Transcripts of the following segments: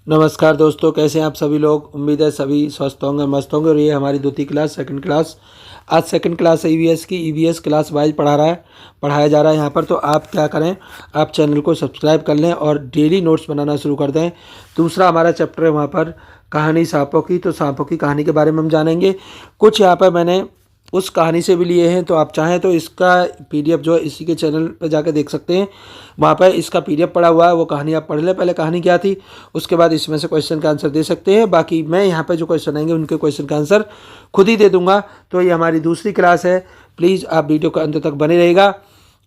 नमस्कार दोस्तों, कैसे हैं आप सभी लोग। उम्मीद है सभी स्वस्थ होंगे, मस्त होंगे। और ये हमारी द्वितीय क्लास, सेकंड क्लास। आज सेकंड क्लास है ईवीएस की। ईवीएस क्लास वाइज पढ़ाया जा रहा है यहाँ पर। तो आप क्या करें, आप चैनल को सब्सक्राइब कर लें और डेली नोट्स बनाना शुरू कर दें। दूसरा हमारा चैप्टर है वहाँ पर कहानी सांपों की। तो सांपों की कहानी के बारे में हम जानेंगे। कुछ यहाँ पर मैंने उस कहानी से भी लिए हैं, तो आप चाहें तो इसका पीडीएफ जो है इसी के चैनल पर जाकर देख सकते हैं। वहाँ पर इसका पीडीएफ पड़ा हुआ है, वो कहानी आप पढ़ लें। पहले कहानी क्या थी, उसके बाद इसमें से क्वेश्चन का आंसर दे सकते हैं। बाकी मैं यहाँ पे जो क्वेश्चन आएंगे उनके क्वेश्चन का आंसर खुद ही दे दूंगा। तो ये हमारी दूसरी क्लास है। प्लीज़ आप वीडियो का अंत तक बने रहेगा,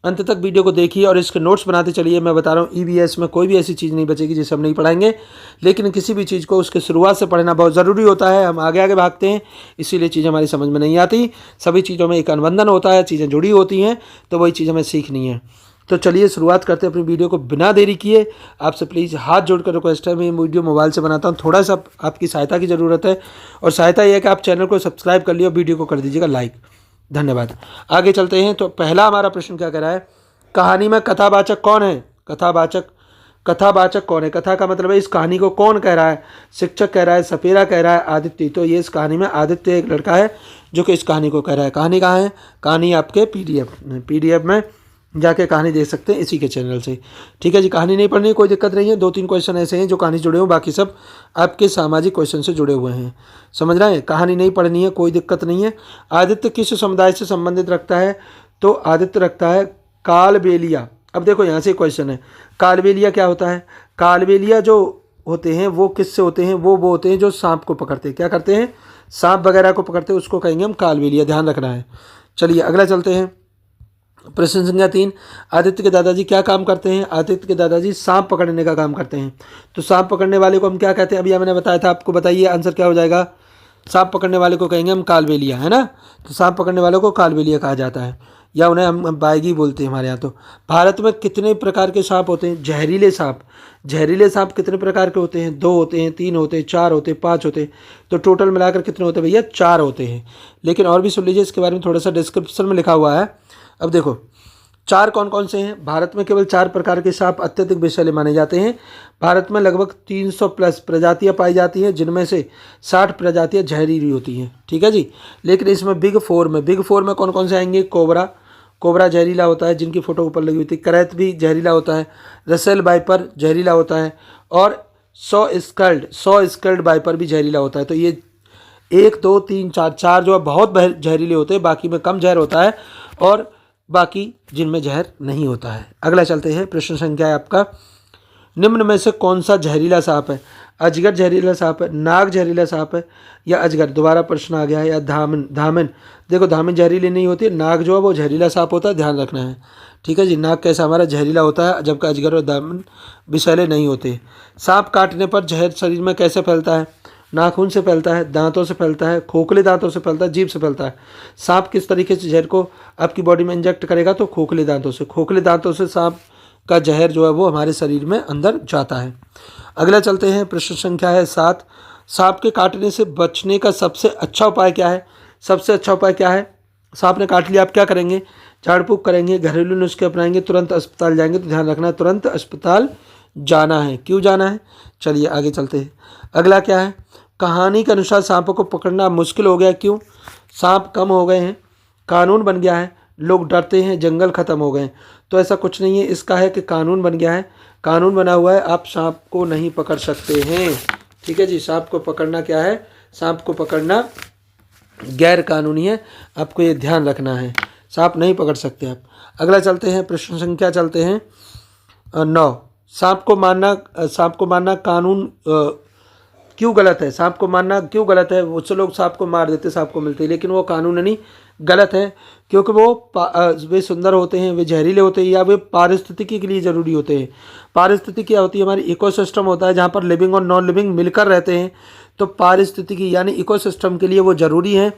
अंत तक वीडियो को देखिए और इसके नोट्स बनाते चलिए। मैं बता रहा हूँ ईवीएस में कोई भी ऐसी चीज़ नहीं बचेगी जिसे हम नहीं पढ़ाएंगे, लेकिन किसी भी चीज़ को उसके शुरुआत से पढ़ना बहुत ज़रूरी होता है। हम आगे आगे भागते हैं, इसीलिए चीज़ें हमारी समझ में नहीं आती। सभी चीज़ों में एक अनुबंधन होता है, चीज़ें जुड़ी होती हैं, तो वही चीज़ हमें सीखनी है। तो चलिए शुरुआत करते हैं अपनी वीडियो को बिना देरी किए। आपसे प्लीज़ हाथ जोड़कर रिक्वेस्ट है, मैं वीडियो मोबाइल से बनाता हूँ, थोड़ा सा आपकी सहायता की ज़रूरत है। और सहायता यह है कि आप चैनल को सब्सक्राइब कर लिया और वीडियो को कर दीजिएगा लाइक। धन्यवाद। आगे चलते हैं। तो पहला हमारा प्रश्न क्या कह रहा है, कहानी में कथावाचक कौन है। कथावाचक कौन है। कथा का मतलब है इस कहानी को कौन कह रहा है। शिक्षक कह रहा है, सपेरा कह रहा है, आदित्य। तो ये इस कहानी में आदित्य एक लड़का है जो कि इस कहानी को कह रहा है। कहानी कहाँ है, कहानी आपके पीडीएफ में जाके कहानी देख सकते हैं इसी के चैनल से। ठीक है जी। कहानी नहीं पढ़नी कोई दिक्कत नहीं है। 2-3 क्वेश्चन ऐसे हैं जो कहानी से जुड़े हुए, बाकी सब आपके सामाजिक क्वेश्चन से जुड़े हुए हैं। समझ रहे हैं। कहानी नहीं पढ़नी है, कोई दिक्कत नहीं है। आदित्य किस समुदाय से संबंधित रखता है, तो आदित्य रखता है कालबेलिया। अब देखो यहाँ से क्वेश्चन है, कालबेलिया क्या होता है। कालबेलिया जो होते हैं वो किससे होते हैं, वो होते हैं जो सांप को पकड़ते हैं। क्या करते हैं, सांप वगैरह को पकड़ते हैं, उसको कहेंगे हम कालबेलिया। ध्यान रखना है। चलिए अगला चलते हैं। प्रश्न संख्या 3, आदित्य के दादाजी क्या काम करते हैं। आदित्य के दादाजी सांप पकड़ने का काम करते हैं। तो सांप पकड़ने वाले को हम क्या कहते हैं, अभी मैंने बताया था आपको। बताइए आंसर क्या हो जाएगा। सांप पकड़ने वाले को कहेंगे हम कालबेलिया, है ना। तो सांप पकड़ने वालों को कालबेलिया कहा जाता है, या उन्हें हम बाएगी बोलते हैं हमारे यहाँ। तो भारत में कितने प्रकार के सांप होते हैं। जहरीले सांप। जहरीले सांप कितने प्रकार के होते हैं, 2 होते हैं, 3 होते हैं, 4 होते हैं, 5 होते हैं। तो टोटल मिलाकर कितने होते हैं भैया, 4 होते हैं। लेकिन और भी सुन लीजिए, इसके बारे में थोड़ा सा डिस्क्रिप्शन में लिखा हुआ है। अब देखो 4 कौन कौन से हैं। भारत में केवल 4 प्रकार के सांप अत्यधिक विषैले माने जाते हैं। भारत में लगभग 300 प्लस प्रजातियां पाई जाती हैं, जिनमें से 60 प्रजातियां जहरीली होती हैं। ठीक है जी। लेकिन इसमें बिग फोर में कौन कौन से आएंगे। कोबरा जहरीला होता है, जिनकी फोटो ऊपर लगी हुई थी। करैत भी जहरीला होता है। रसेल वाइपर जहरीला होता है। और 100 स्कल्ड वाइपर भी जहरीला होता है। तो ये 1 2 3 4 जो है बहुत जहरीले होते हैं, बाकी में कम जहर होता है और बाकी जिनमें जहर नहीं होता है। अगला चलते हैं। प्रश्न संख्या है आपका, निम्न में से कौन सा जहरीला सांप है। अजगर जहरीला सांप है, नाग जहरीला सांप है, या अजगर। दोबारा प्रश्न आ गया है। या धामिन। देखो धामिन जहरीली नहीं होती है, नाग जो है वो जहरीला सांप होता है, ध्यान रखना है। ठीक है जी। नाग कैसा हमारा जहरीला होता है, जबकि अजगर और धामिन विषैले नहीं होते। सांप काटने पर जहर शरीर में कैसे फैलता है। नाखून से फैलता है, दांतों से फैलता है, खोखले दांतों से फैलता है, जीभ से फैलता है। सांप किस तरीके से जहर को आपकी बॉडी में इंजेक्ट करेगा, तो खोखले दांतों से। खोखले दांतों से सांप का जहर जो है वो हमारे शरीर में अंदर जाता है। अगला चलते हैं। प्रश्न संख्या है 7, सांप के काटने से बचने का सबसे अच्छा उपाय क्या है। सबसे अच्छा उपाय क्या है। सांप ने काट लिया, आप क्या करेंगे, झाड़ फूँक करेंगे, घरेलू नुस्खे अपनाएंगे, तुरंत अस्पताल जाएंगे। तो ध्यान रखना है, तुरंत अस्पताल जाना है। क्यों जाना है, चलिए आगे चलते हैं। अगला क्या है, कहानी के अनुसार सांपों को पकड़ना मुश्किल हो गया, क्यों। सांप कम हो गए हैं, कानून बन गया है, लोग डरते हैं, जंगल खत्म हो गए। तो ऐसा कुछ नहीं है, इसका है कि कानून बन गया है। कानून बना हुआ है, आप सांप को नहीं पकड़ सकते हैं। ठीक है जी। सांप को पकड़ना क्या है, सांप को पकड़ना गैर कानूनी है, आपको ये ध्यान रखना है। सांप नहीं पकड़ सकते आप। अगला चलते हैं। प्रश्न संख्या चलते हैं 9, सांप को मारना कानून क्यों गलत है। सांप को मारना क्यों गलत है। उससे लोग सांप को मार देते, सांप को मिलते हैं, लेकिन वो कानूनी गलत है, क्योंकि वे सुंदर होते हैं, वे जहरीले होते हैं, या वे पारिस्थितिकी के लिए ज़रूरी होते हैं। पारिस्थितिकी क्या होती है, हमारी इकोसिस्टम होता है, जहाँ पर लिविंग और नॉन लिविंग मिलकर रहते हैं। तो पारिस्थितिकी यानी इकोसिस्टम के लिए वो ज़रूरी है,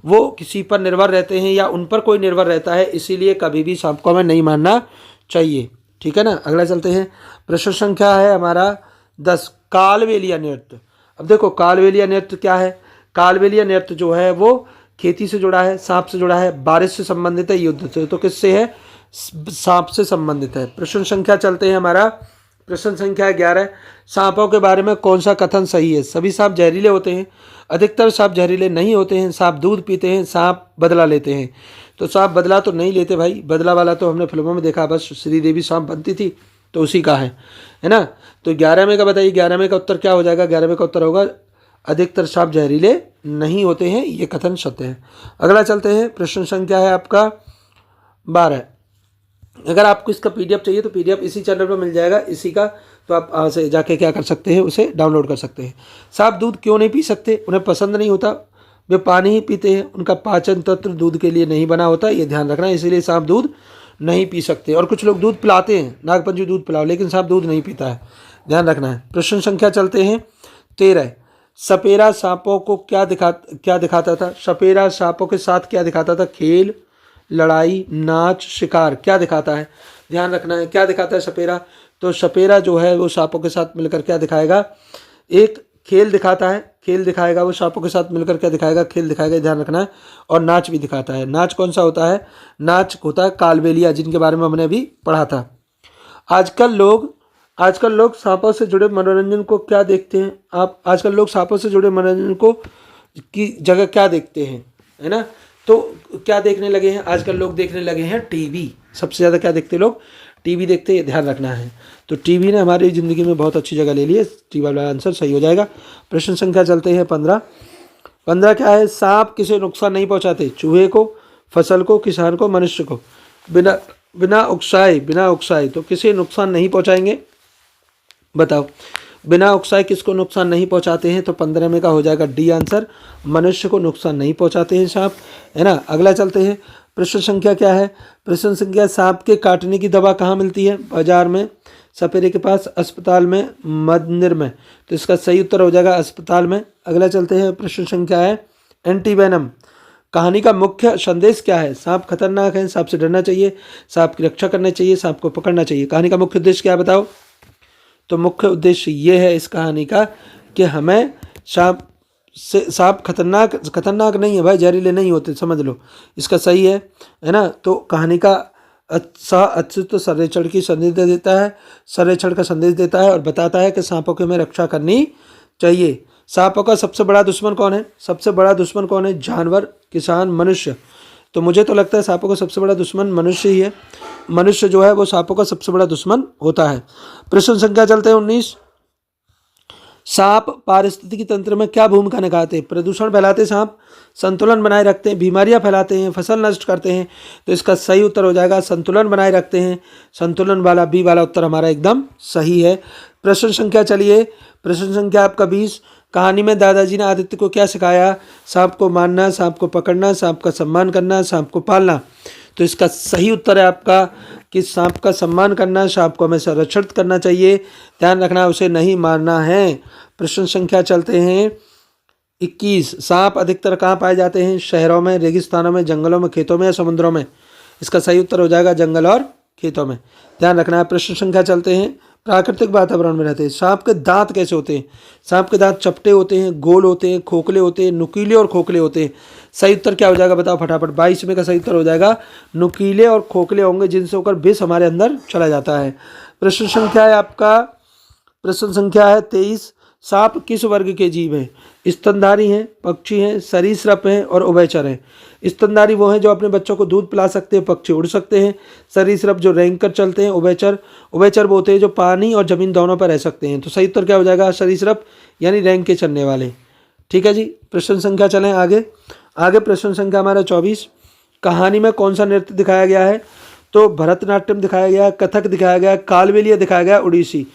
वो किसी पर निर्भर रहते हैं या उन पर कोई निर्भर रहता है, इसीलिए कभी भी सांप को हमें नहीं मारना चाहिए। ठीक है ना। अगला चलते हैं। प्रश्न संख्या है हमारा 10, कालबेलिया नृत्य। अब देखो कालबेलिया नृत्य क्या है। कालबेलिया नृत्य जो है वो खेती से जुड़ा है, सांप से जुड़ा है, बारिश से संबंधित है, युद्ध से। तो किससे है, सांप से संबंधित है। प्रश्न संख्या चलते हैं हमारा प्रश्न संख्या 11, सांपों के बारे में कौन सा कथन सही है? सभी सांप जहरीले होते हैं, अधिकतर सांप जहरीले नहीं होते हैं, सांप दूध पीते हैं, सांप बदला लेते हैं। तो सांप बदला तो नहीं लेते भाई, बदला वाला तो हमने फिल्मों में देखा, बस श्रीदेवी सांप बनती थी तो उसी का है ना। तो 11 में का बताइए, 11 में का उत्तर क्या हो जाएगा? 11 में का उत्तर होगा अधिकतर सांप जहरीले नहीं होते हैं, ये कथन सत्य है। अगला चलते हैं, प्रश्न संख्या है आपका 12। अगर आपको इसका पीडीएफ चाहिए तो पीडीएफ इसी चैनल पर मिल जाएगा, इसी का, तो आप वहाँ से जाके क्या कर सकते हैं, उसे डाउनलोड कर सकते हैं। सांप दूध क्यों नहीं पी सकते? उन्हें पसंद नहीं होता, वे पानी ही पीते हैं, उनका पाचन तंत्र दूध के लिए नहीं बना होता, ये ध्यान रखना, इसीलिए सांप दूध नहीं पी सकते। और कुछ लोग दूध पिलाते हैं, नागपंचमी दूध पिलाओ, लेकिन सांप दूध नहीं पीता है, ध्यान रखना है। प्रश्न संख्या चलते हैं 13। सपेरा सांपों को क्या दिखाता था? सपेरा सांपों के साथ क्या दिखाता था? खेल, लड़ाई, नाच, शिकार, क्या दिखाता है? ध्यान रखना है, क्या दिखाता है सपेरा? तो सपेरा जो है वो सांपों के साथ मिलकर क्या दिखाएगा? एक खेल दिखाता है, खेल दिखाएगा, वो सांपों के साथ मिलकर क्या दिखाएगा? खेल दिखाएगा, ध्यान रखना है। और नाच भी दिखाता है। नाच कौन सा होता है? नाच होता है कालबेलिया, जिनके बारे में हमने अभी पढ़ा था। आजकल लोग सांपों से जुड़े मनोरंजन को क्या देखते हैं? आप आजकल लोग सांपों से जुड़े मनोरंजन को की जगह क्या देखते हैं, है ना? तो क्या देखने लगे हैं आजकल लोग? देखने लगे हैं टीवी। सबसे ज़्यादा क्या देखते लोग? टीवी देखते हैं, ध्यान रखना है। तो टीवी ने हमारी ज़िंदगी में बहुत अच्छी जगह ले ली है, टीवी वाला आंसर सही हो जाएगा। प्रश्न संख्या चलते हैं 15। 15 क्या है? सांप किसे नुकसान नहीं पहुंचाते? चूहे को, फसल को, किसान को, मनुष्य को। बिना उकसाए तो किसे नुकसान नहीं पहुंचाएंगे? बताओ, बिना उकसाए किसको नुकसान नहीं पहुंचाते हैं? तो 15 में का हो जाएगा डी आंसर, मनुष्य को नुकसान नहीं पहुंचाते हैं सांप, है ना। अगला चलते हैं, प्रश्न संख्या क्या है? प्रश्न संख्या, सांप के काटने की दवा कहाँ मिलती है? बाजार में, सपेरे के पास, अस्पताल में, मंदिर में। तो इसका सही उत्तर हो जाएगा अस्पताल में। अगला चलते हैं, प्रश्न संख्या है एंटीवेनम। कहानी का मुख्य संदेश क्या है? सांप खतरनाक है, सांप से डरना चाहिए, सांप की रक्षा करनी चाहिए, सांप को पकड़ना चाहिए। कहानी का मुख्य उद्देश्य क्या है बताओ? तो मुख्य उद्देश्य ये है इस कहानी का कि हमें सांप खतरनाक नहीं है भाई, जहरीले नहीं होते, समझ लो, इसका सही है ना। तो कहानी का अस्तित्व सर्वेक्षण की संदेश देता है, सर्वेक्षण का संदेश देता है और बताता है कि सांपों की हमें रक्षा करनी चाहिए। सांपों का सबसे बड़ा दुश्मन कौन है? सबसे बड़ा दुश्मन कौन है? जानवर, किसान, मनुष्य। तो मुझे तो लगता है सांपों का सबसे बड़ा दुश्मन मनुष्य ही है। मनुष्य जो है वो सांपों का सबसे बड़ा दुश्मन होता है। प्रश्न संख्या चलते हैं 19। सांप पारिस्थितिकी तंत्र में क्या भूमिका निभाते हैं? प्रदूषण फैलाते सांप, संतुलन बनाए रखते हैं, बीमारियां फैलाते हैं, फसल नष्ट करते हैं। तो इसका सही उत्तर हो जाएगा संतुलन बनाए रखते हैं। संतुलन वाला बी वाला उत्तर हमारा एकदम सही है। प्रश्न संख्या चलिए, प्रश्न संख्या आपका 20। कहानी में दादाजी ने आदित्य को क्या सिखाया? सांप को मारना, सांप को पकड़ना, सांप का सम्मान करना, सांप को पालना। तो इसका सही उत्तर है आपका कि सांप का सम्मान करना, सांप को हमेशा संरक्षित करना चाहिए, ध्यान रखना, उसे नहीं मारना है। प्रश्न संख्या चलते हैं 21। सांप अधिकतर कहाँ पाए जाते हैं? शहरों में, रेगिस्तानों में, जंगलों में, खेतों में या समुद्रों में। इसका सही उत्तर हो जाएगा जंगल और खेतों में, ध्यान रखना है। प्रश्न संख्या चलते हैं प्राकृतिक वातावरण में रहते हैं। सांप के दांत कैसे होते हैं? सांप के दांत चपटे होते हैं, गोल होते हैं, खोखले होते हैं, नुकीले और खोखले होते हैं। सही उत्तर क्या हो जाएगा बताओ फटाफट? 22 में का सही उत्तर हो जाएगा नुकीले और खोखले होंगे, जिनसे होकर विष हमारे अंदर चला जाता है। प्रश्न संख्या है आपका, प्रश्न संख्या है 23। सांप किस वर्ग के जीव हैं? स्तनधारी हैं, पक्षी हैं, सरीसृप हैं और उभयचर हैं। स्तनधारी वो हैं जो अपने बच्चों को दूध पिला सकते हैं, पक्षी उड़ सकते हैं। सरीसृप जो रेंग कर चलते हैं। उभयचर वो होते हैं जो पानी और जमीन दोनों पर रह सकते हैं। तो सही उत्तर क्या हो जाएगा? सरीसृप, यानी रेंग के चलने वाले। ठीक है जी। प्रश्न संख्या चलें आगे प्रश्न संख्या हमारा 24। कहानी में कौन सा नृत्य दिखाया गया है? तो भरतनाट्यम दिखाया गया, कथक दिखाया गया, कालबेलिया दिखाया गया, उड़ीसी।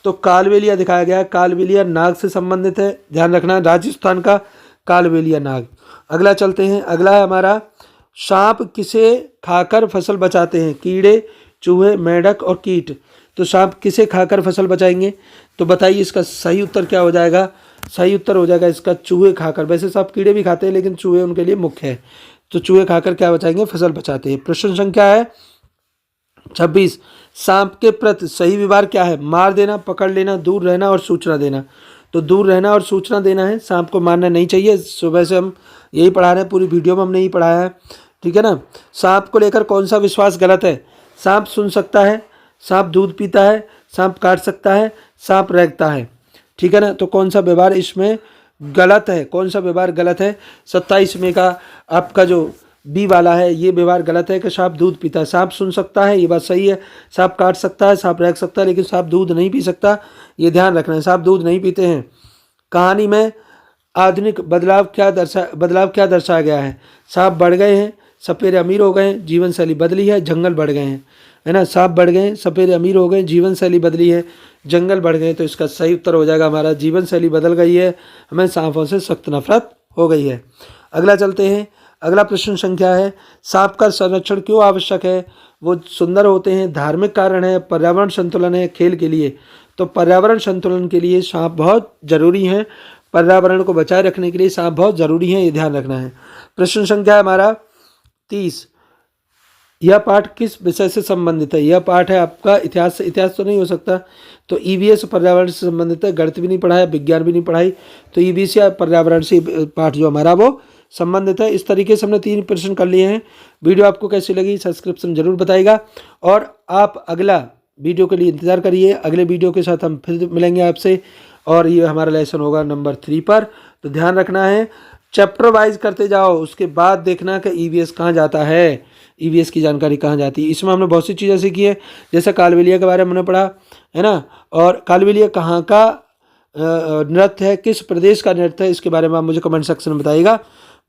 तो कालबेलिया दिखाया गया। कालबेलिया नाग से संबंधित है, ध्यान रखना, राजस्थान का कालबेलिया नाग। अगला चलते हैं, अगला है हमारा सांप किसे खाकर फसल बचाते हैं? कीड़े, चूहे, मेंढक और कीट। तो सांप किसे खाकर फसल बचाएंगे? तो बताइए इसका सही उत्तर क्या हो जाएगा? सही उत्तर हो जाएगा इसका चूहे खाकर। वैसे सांप कीड़े भी खाते हैं लेकिन चूहे उनके लिए मुख्य है। तो चूहे खाकर क्या बचाएंगे? फसल बचाते हैं। प्रश्न संख्या है 26। सांप के प्रति सही व्यवहार क्या है? मार देना, पकड़ लेना, दूर रहना और सूचना देना। तो दूर रहना और सूचना देना है, सांप को मारना नहीं चाहिए। सुबह से हम यही पढ़ा रहे हैं, पूरी वीडियो में हमने यही पढ़ाया है, ठीक है ना। सांप को लेकर कौन सा विश्वास गलत है? सांप सुन सकता है, सांप दूध पीता है, सांप काट सकता है, सांप रेंगता है। ठीक है ना। तो कौन सा व्यवहार इसमें गलत है, कौन सा व्यवहार गलत है? 27 में का आपका जो बी वाला है ये व्यवहार गलत है कि सांप दूध पीता है। सांप सुन सकता है, ये बात सही है। सांप काट सकता है, सांप रेंग सकता है, लेकिन सांप दूध नहीं पी सकता, ये ध्यान रखना है। सांप दूध नहीं पीते हैं। कहानी में आधुनिक बदलाव क्या दर्शाया गया है? सांप बढ़ गए हैं, सपेरे अमीर हो गए हैं, जीवन शैली बदली है, जंगल बढ़ गए हैं, है ना। सांप बढ़ गए हैं, सपेरे अमीर हो गए, जीवन शैली बदली है, जंगल बढ़ गए। तो इसका सही उत्तर हो जाएगा हमारा जीवन शैली बदल गई है, हमें सांपों से सख्त नफरत हो गई है। अगला चलते हैं। अगला प्रश्न संख्या है, सांप का संरक्षण क्यों आवश्यक है? वो सुंदर होते हैं, धार्मिक कारण है, पर्यावरण संतुलन है, खेल के लिए। तो पर्यावरण संतुलन के लिए सांप बहुत जरूरी हैं, पर्यावरण को बचाए रखने के लिए सांप बहुत जरूरी है, ये ध्यान रखना है। प्रश्न संख्या है हमारा 30। यह पाठ किस विषय से संबंधित है? यह पाठ है आपका इतिहास से। इतिहास तो नहीं हो सकता, तो ईवीएस पर्यावरण से संबंधित है। गणित भी नहीं पढ़ाया, विज्ञान भी नहीं पढ़ाई, तो ईवीएस या पर्यावरण से पाठ जो हमारा वो संबंधित है। इस तरीके से हमने 3 प्रश्न कर लिए हैं। वीडियो आपको कैसी लगी सब्सक्रिप्शन जरूर बताइएगा, और आप अगला वीडियो के लिए इंतजार करिए। अगले वीडियो के साथ हम फिर मिलेंगे आपसे, और ये हमारा लेसन होगा नंबर 3 पर। तो ध्यान रखना है, चैप्टर वाइज करते जाओ, उसके बाद देखना कि ईवीएस कहाँ जाता है, ईवीएस की जानकारी कहाँ जाती है। इसमें हमने बहुत सी चीज़ें सीखी है, जैसे कालबेलिया के बारे में हमने पढ़ा, है ना। और कालबेलिया कहाँ का नृत्य है, किस प्रदेश का नृत्य है, इसके बारे में आप मुझे कमेंट सेक्शन में बताइएगा।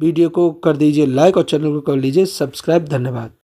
वीडियो को कर दीजिए लाइक और चैनल को कर लीजिए सब्सक्राइब। धन्यवाद।